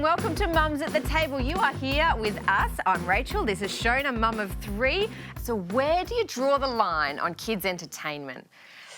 and welcome to Mums at the Table. You are here with us. I'm Rachel. This is Shona, mum of 3. So where do you draw the line on kids' entertainment?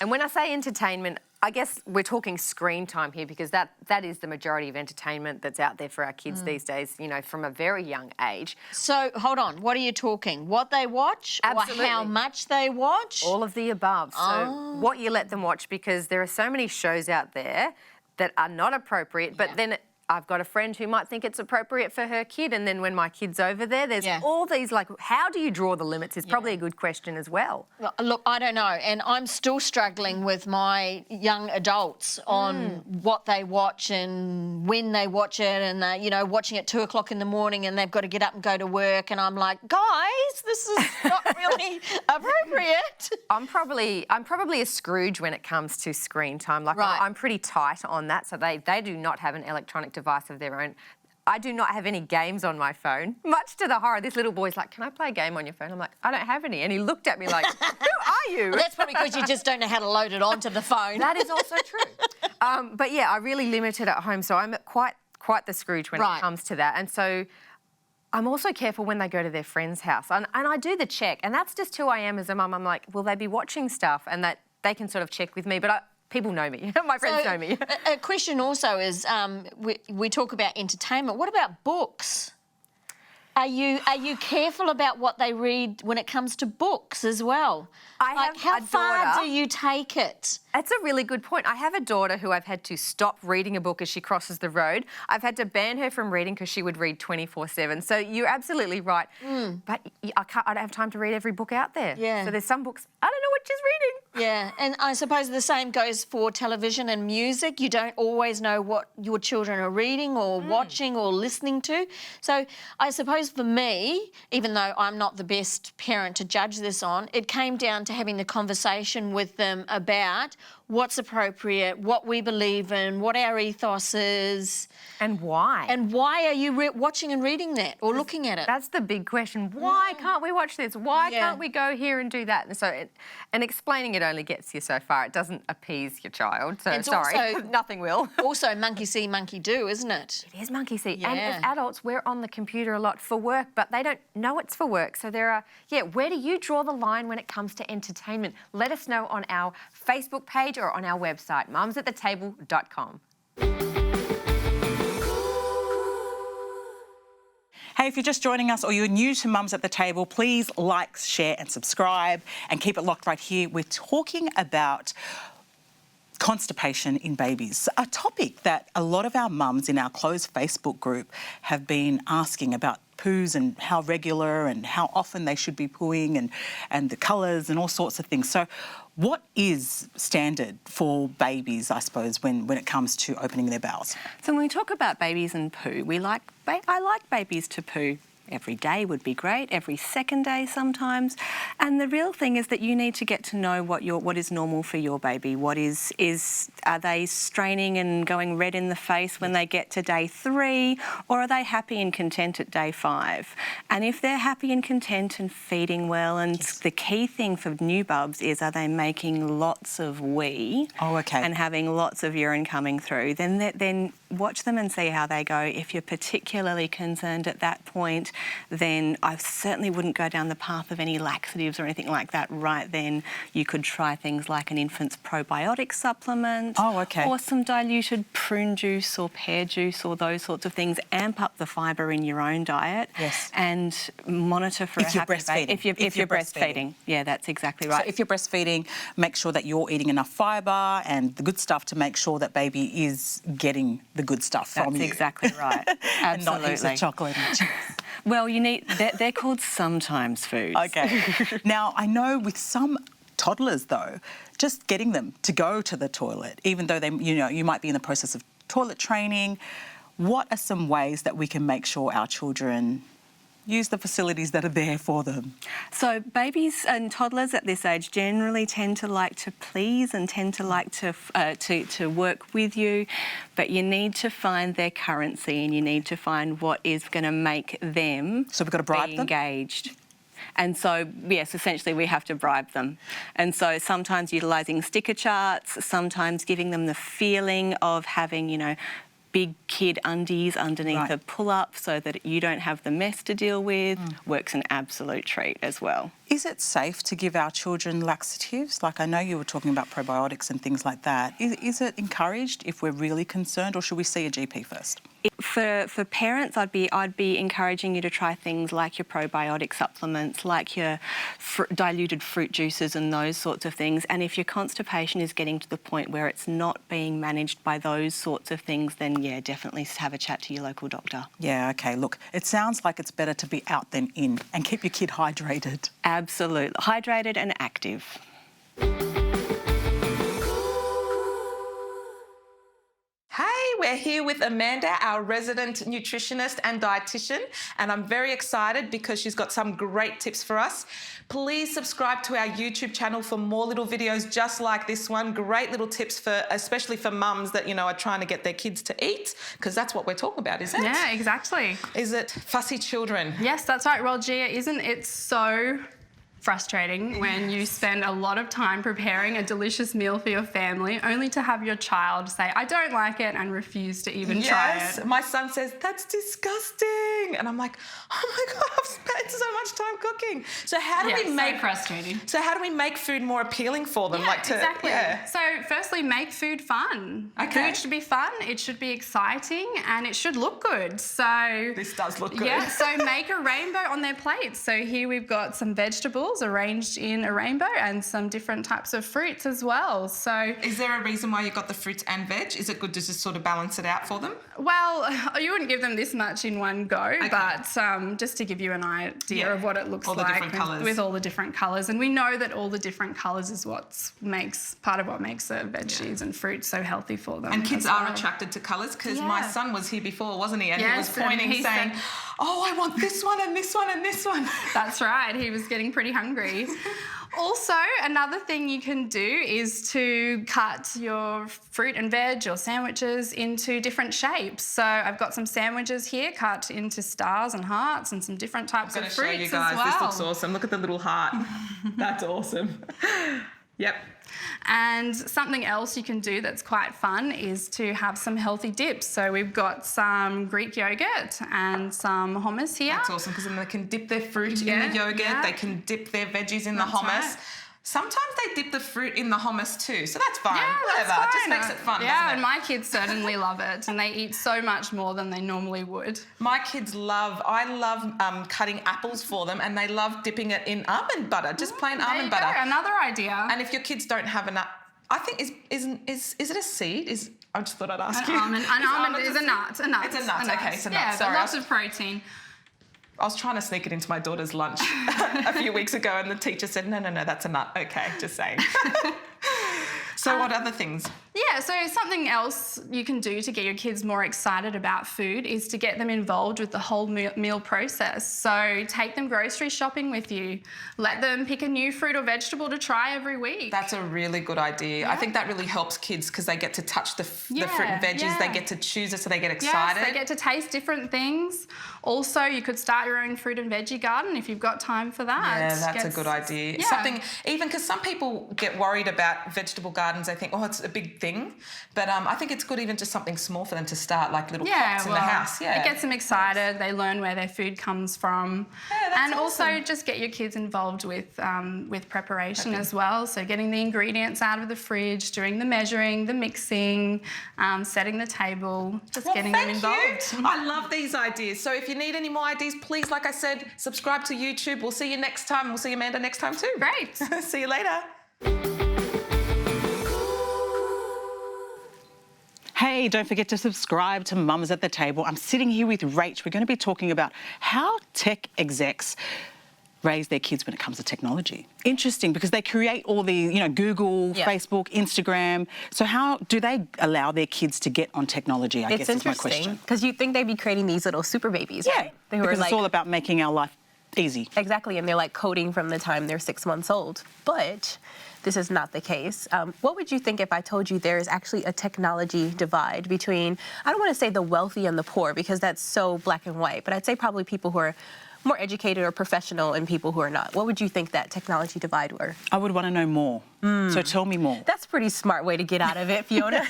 And when I say entertainment, I guess we're talking screen time here because that is the majority of entertainment that's out there for our kids these days, you know, from a very young age. So, hold on, what are you talking? What they watch? Absolutely. Or how much they watch? All of the above. So what you let them watch, because there are so many shows out there that are not appropriate, but then I've got a friend who might think it's appropriate for her kid, and then when my kid's over there, there's all these, like, how do you draw the limits is probably a good question as well. Look, I don't know, and I'm still struggling with my young adults on what they watch and when they watch it, and, you know, watching at 2 o'clock in the morning and they've got to get up and go to work, and I'm like, guys, this is not really appropriate. I'm probably a Scrooge when it comes to screen time. Like, I'm pretty tight on that, so they do not have an electronic device of their own. I do not have any games on my phone, much to the horror. This little boy's like, can I play a game on your phone? I'm like, I don't have any. And he looked at me like, who are you? Well, that's probably because you just don't know how to load it onto the phone. That is also true. But yeah, I really limit it at home. So I'm quite the Scrooge when it comes to that. And so I'm also careful when they go to their friend's house. And I do the check. And that's just who I am as a mum. I'm like, will they be watching stuff? And that they can sort of check with me. But people know me. My friends know me. A question also is, we talk about entertainment. What about books? Are you careful about what they read when it comes to books as well? How far do you take it? That's a really good point. I have a daughter who I've had to stop reading a book as she crosses the road. I've had to ban her from reading because she would read 24/7. So you're absolutely right. But I don't have time to read every book out there. Yeah. So there's some books I don't know what she's reading. Yeah, and I suppose the same goes for television and music. You don't always know what your children are reading or watching or listening to. So I suppose for me, even though I'm not the best parent to judge this on, it came down to having the conversation with them about what's appropriate, what we believe in, what our ethos is. And why. And why are you watching and reading that or looking at it? That's the big question. Why can't we watch this? Why can't we go here and do that? And so, and explaining it only gets you so far. It doesn't appease your child. So sorry, also, nothing will. Also monkey see, monkey do, isn't it? It is monkey see. Yeah. And as adults, we're on the computer a lot for work, but they don't know it's for work. So there are, where do you draw the line when it comes to entertainment? Let us know on our Facebook page or on our website, mumsathetable.com. Hey, if you're just joining us or you're new to Mums at the Table, please like, share and subscribe and keep it locked right here. We're talking about constipation in babies, a topic that a lot of our mums in our closed Facebook group have been asking about poos and how regular and how often they should be pooing and the colours and all sorts of things. So what is standard for babies, I suppose, when it comes to opening their bowels? So when we talk about babies and poo, I like babies to poo. Every day would be great, every second day sometimes. And the real thing is that you need to get to know what is normal for your baby. Are they straining and going red in the face when they get to day 3, or are they happy and content at day 5? And if they're happy and content and feeding well, and the key thing for new bubs is, are they making lots of wee and having lots of urine coming through, then watch them and see how they go. If you're particularly concerned at that point, then I certainly wouldn't go down the path of any laxatives or anything like that right then. You could try things like an infant's probiotic supplement or some diluted prune juice or pear juice or those sorts of things. Amp up the fibre in your own diet and monitor for a happy baby. If you're breastfeeding. Yeah, that's exactly right. So if you're breastfeeding, make sure that you're eating enough fibre and the good stuff to make sure that baby is getting the good stuff from you. That's exactly right. Absolutely. And not use the chocolate and chips. Well, they're called sometimes foods. Okay. Now, I know with some toddlers, though, just getting them to go to the toilet, even though you might be in the process of toilet training, what are some ways that we can make sure our children use the facilities that are there for them? So babies and toddlers at this age generally tend to like to please and tend to like to work with you, but you need to find their currency and you need to find what is going to make them we've got to bribe them? Engaged. And so, yes, essentially we have to bribe them. And so sometimes utilising sticker charts, sometimes giving them the feeling of having, big kid undies underneath a pull-up so that you don't have the mess to deal with. Works an absolute treat as well. Is it safe to give our children laxatives? Like, I know you were talking about probiotics and things like that. Is it encouraged if we're really concerned, or should we see a GP first? For parents, I'd be encouraging you to try things like your probiotic supplements, like your diluted fruit juices and those sorts of things. And if your constipation is getting to the point where it's not being managed by those sorts of things, then yeah, definitely have a chat to your local doctor. Yeah, okay. Look, it sounds like it's better to be out than in, and keep your kid hydrated. Absolutely. Hydrated and active. Hey, we're here with Amanda, our resident nutritionist and dietitian, and I'm very excited because she's got some great tips for us. Please subscribe to our YouTube channel for more little videos just like this one. Great little tips for, especially for mums that, you know, are trying to get their kids to eat, because that's what we're talking about, isn't it? Yeah, exactly. Is it fussy children? Yes, that's right. Well, Gia, isn't it so frustrating when you spend a lot of time preparing a delicious meal for your family only to have your child say, I don't like it, and refuse to even try it? My son says, that's disgusting. And I'm like, oh my God, I've spent so much time cooking. So how do we make... so frustrating. So how do we make food more appealing for them? Yeah, exactly. Yeah. So firstly, make food fun. Okay. Food should be fun, it should be exciting, and it should look good. So This does look good. yeah, so make a rainbow on their plates. So here we've got some vegetables arranged in a rainbow and some different types of fruits as well. So Is there a reason why you got the fruits and veg? Is it good to just sort of balance it out for them? well, you wouldn't give them this much in one go, but just to give you an idea of what it looks All the like different colours. with all the different colours. And we know that all the different colours is part of what makes the veggies and fruits so healthy for them. And kids as are well. attracted to colours, because my Yeah. son was here before, wasn't he? And he was Yes, and pointing, he saying, said- oh, I want this one and this one and this one. That's right, he was getting pretty hungry. Also, another thing you can do is to cut your fruit and veg or sandwiches into different shapes. So I've got some sandwiches here cut into stars and hearts and some different types I'm of going to show fruits you guys. as well. This looks awesome. Look at the little heart. That's awesome. Yep. And something else you can do that's quite fun is to have some healthy dips. So we've got some Greek yogurt and some hummus here. That's awesome, because then they can dip their fruit in Yeah, the yogurt. yeah. They can dip their veggies in the That's hummus. right. Sometimes they dip the fruit in the hummus too, so that's fine. Yeah, Whatever. that's fine. It just makes it fun, yeah, doesn't it? and my kids certainly love it, and they eat so much more than they normally would. My kids I love cutting apples for them, and they love dipping it in almond butter, just plain There almond you butter. go, another idea. And if your kids don't have enough, I think is it a seed? I just thought I'd ask you. An almond is a seed? nut. A nut. It's a nut. Okay, it's a nut. Yeah, Sorry, but lots of protein. I was trying to sneak it into my daughter's lunch a few weeks ago, and the teacher said, no, that's a nut. Okay, just saying. So what other things? Yeah, so something else you can do to get your kids more excited about food is to get them involved with the whole meal process. So take them grocery shopping with you. Let them pick a new fruit or vegetable to try every week. That's a really good idea. I think that really helps kids, because they get to touch the fruit and veggies. They get to choose it, so they get excited. Yes, they get to taste different things. Also, you could start your own fruit and veggie garden if you've got time for that. Yeah, that's a good idea. Yeah. Something, even because some people get worried about vegetable gardens, they think, oh, it's a big thing. But I think it's good even just something small for them to start, like little pots in the house. Yeah, it gets them excited. They learn where their food comes from. Yeah, that's and also awesome. just get your kids involved with preparation as well. So getting the ingredients out of the fridge, doing the measuring, the mixing, setting the table, just getting them involved. You. I love these ideas. So if you need any more ideas, please, like I said, subscribe to YouTube. We'll see you next time. We'll see Amanda next time too. Great. See you later. Hey, don't forget to subscribe to Mums at the Table. I'm sitting here with Rach. We're going to be talking about how tech execs raise their kids when it comes to technology. Interesting, because they create all the, Google, Facebook, Instagram. So how do they allow their kids to get on technology, I guess is my question. Because you'd think they'd be creating these little super babies, Yeah, right? They because were it's all about making our life easy. Exactly, and they're like coding from the time they're 6 months old. But this is not the case. What would you think if I told you there is actually a technology divide between, I don't want to say the wealthy and the poor, because that's so black and white, but I'd say probably people who are more educated or professional and people who are not. What would you think that technology divide were? I would want to know more. So tell me more. That's a pretty smart way to get out of it, Fiona.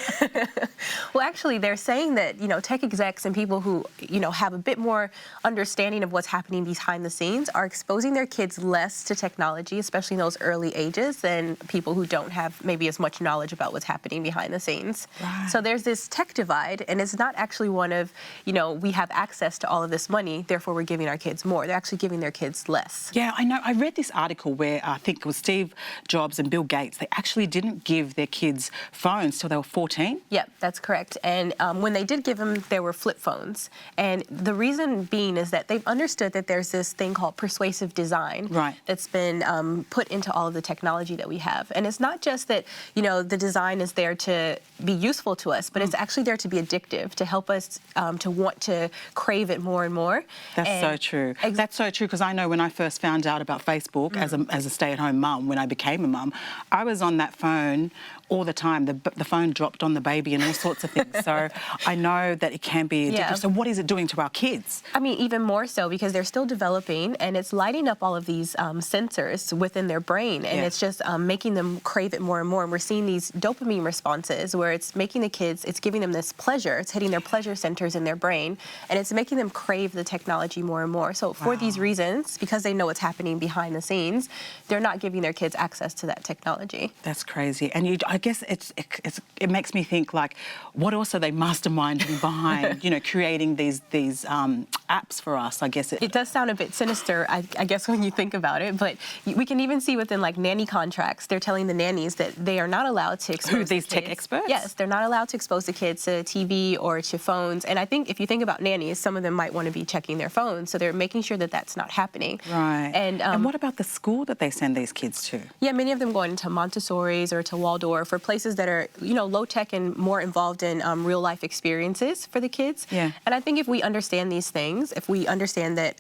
Well, actually, they're saying that, tech execs and people who, have a bit more understanding of what's happening behind the scenes are exposing their kids less to technology, especially in those early ages, than people who don't have maybe as much knowledge about what's happening behind the scenes. Right. So there's this tech divide, and it's not actually one of, we have access to all of this money, therefore we're giving our kids more. They're actually giving their kids less. Yeah, I know. I read this article where I think it was Steve Jobs and Bill Gates. They actually didn't give their kids phones till they were 14. Yep, that's correct. And when they did give them, there were flip phones. And the reason being is that they've understood that there's this thing called persuasive design that's been put into all of the technology that we have. And it's not just that, the design is there to be useful to us, but it's actually there to be addictive, to help us to want to crave it more and more. That's so true. That's so true, because I know when I first found out about Facebook as a stay-at-home mum, when I became a mum, I was on that phone all the time. The phone dropped on the baby and all sorts of things. So I know that it can be addictive. Yeah. So what is it doing to our kids? I mean, even more so, because they're still developing, and it's lighting up all of these sensors within their brain, and it's just making them crave it more and more. And we're seeing these dopamine responses where it's making the kids, it's giving them this pleasure, it's hitting their pleasure centers in their brain, and it's making them crave the technology more and more. So for these reasons, because they know what's happening behind the scenes, they're not giving their kids access to that technology. That's crazy. And I guess it makes me think, like, what else are they masterminding behind, creating these apps for us? I guess it does sound a bit sinister, I guess, when you think about it. But we can even see within, like, nanny contracts, they're telling the nannies that they are not allowed to expose Who, these the kids. tech experts? Yes, they're not allowed to expose the kids to TV or to phones. And I think if you think about nannies, some of them might want to be checking their phones, so they're making sure that that's not happening. Right. And what about the school that they send these kids to? Yeah, many of them going into Montessori's or to Waldorf, or places that are, low tech and more involved in real life experiences for the kids. Yeah. And I think if we understand these things, if we understand that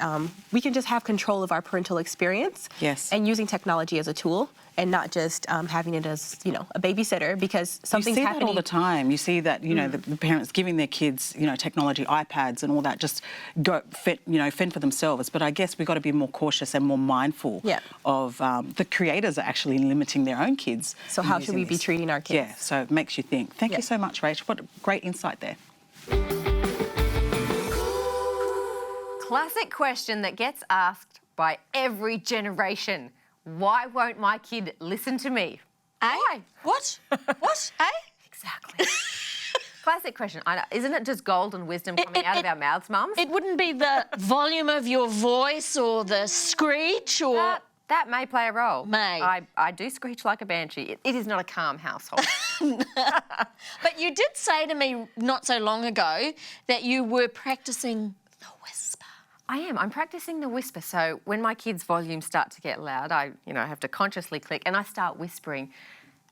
we can just have control of our parental experience. Yes. And using technology as a tool, and not just having it as, a babysitter, because something's happening. You see that all the time. You see that, the parents giving their kids, technology, iPads and all that, just fend for themselves. But I guess we've got to be more cautious and more mindful of the creators are actually limiting their own kids. So how should we be treating our kids? Yeah, so it makes you think. Thank you so much, Rach. What a great insight there. Classic question that gets asked by every generation. Why won't my kid listen to me? Why? What? What? Eh? Exactly. Classic question. I know. Isn't it just golden wisdom coming out of our mouths, mums? It wouldn't be the volume of your voice or the screech or... That may play a role. May. I do screech like a banshee. It is not a calm household. But you did say to me not so long ago that you were practising the whisper. I am. I'm practising the whisper. So when my kids' volumes start to get loud, I have to consciously click and I start whispering.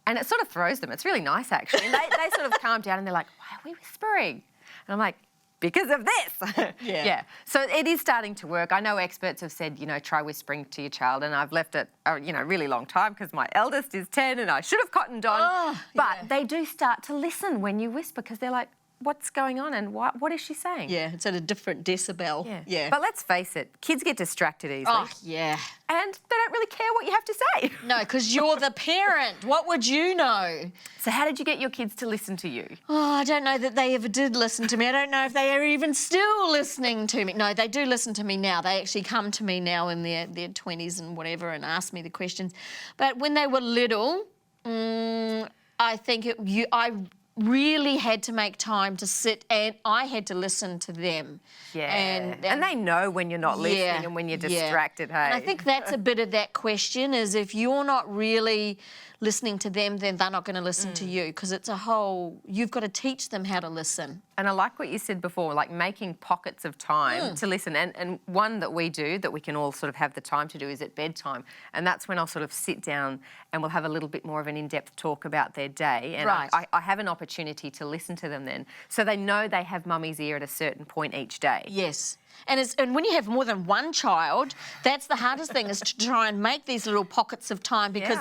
And it sort of throws them. It's really nice, actually. And they sort of calm down and they're like, why are we whispering? And I'm like, because of this. Yeah. So it is starting to work. I know experts have said, try whispering to your child, and I've left it, really long time because my eldest is 10 and I should have cottoned on. But they do start to listen when you whisper because they're like, what's going on and what is she saying? Yeah, it's at a different decibel. Yeah. But let's face it, kids get distracted easily. Oh, yeah. And they don't really care what you have to say. No, because you're the parent. What would you know? So how did you get your kids to listen to you? Oh, I don't know that they ever did listen to me. I don't know if they are even still listening to me. No, they do listen to me now. They actually come to me now in their 20s and whatever and ask me the questions. But when they were little, I think I really had to make time to sit and I had to listen to them. Yeah. And they know when you're not listening and when you're distracted, hey? And I think that's a bit of that question is if you're not really listening to them, then they're not going to listen to you because it's a whole, you've got to teach them how to listen. And I like what you said before, like making pockets of time to listen. And one that we do that we can all sort of have the time to do is at bedtime. And that's when I'll sort of sit down and we'll have a little bit more of an in-depth talk about their day. And I have an opportunity to listen to them then. So they know they have mummy's ear at a certain point each day. Yes. And when you have more than one child, that's the hardest thing is to try and make these little pockets of time because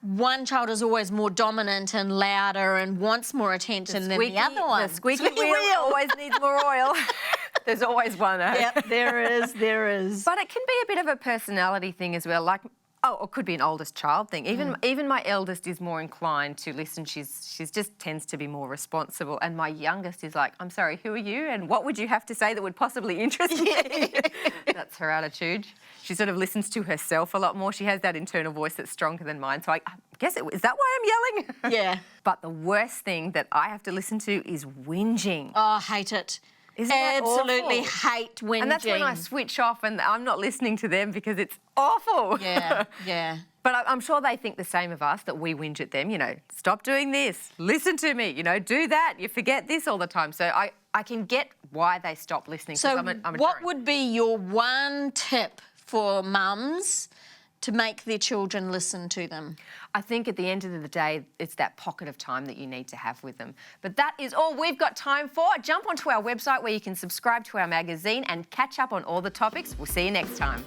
one child is always more dominant and louder and wants more attention than the other one. The squeaky wheel always needs more oil. There's always one, eh? Yep, there is. But it can be a bit of a personality thing as well. Like, Oh, it could be an oldest child thing. Even my eldest is more inclined to listen. She's just tends to be more responsible. And my youngest is like, I'm sorry, who are you? And what would you have to say that would possibly interest me? That's her attitude. She sort of listens to herself a lot more. She has that internal voice that's stronger than mine. So I guess, is that why I'm yelling? Yeah. But the worst thing that I have to listen to is whinging. Oh, I hate it. Isn't that Absolutely awful? hate whinging. And that's when I switch off and I'm not listening to them because it's awful. Yeah, yeah. But I'm sure they think the same of us, that we whinge at them, you know, stop doing this, listen to me, you know, do that, you forget this all the time. So I can get why they stop listening. So I'm a what parent. would be your one tip for mums to make their children listen to them? I think at the end of the day, it's that pocket of time that you need to have with them. But that is all we've got time for. Jump onto our website where you can subscribe to our magazine and catch up on all the topics. We'll see you next time.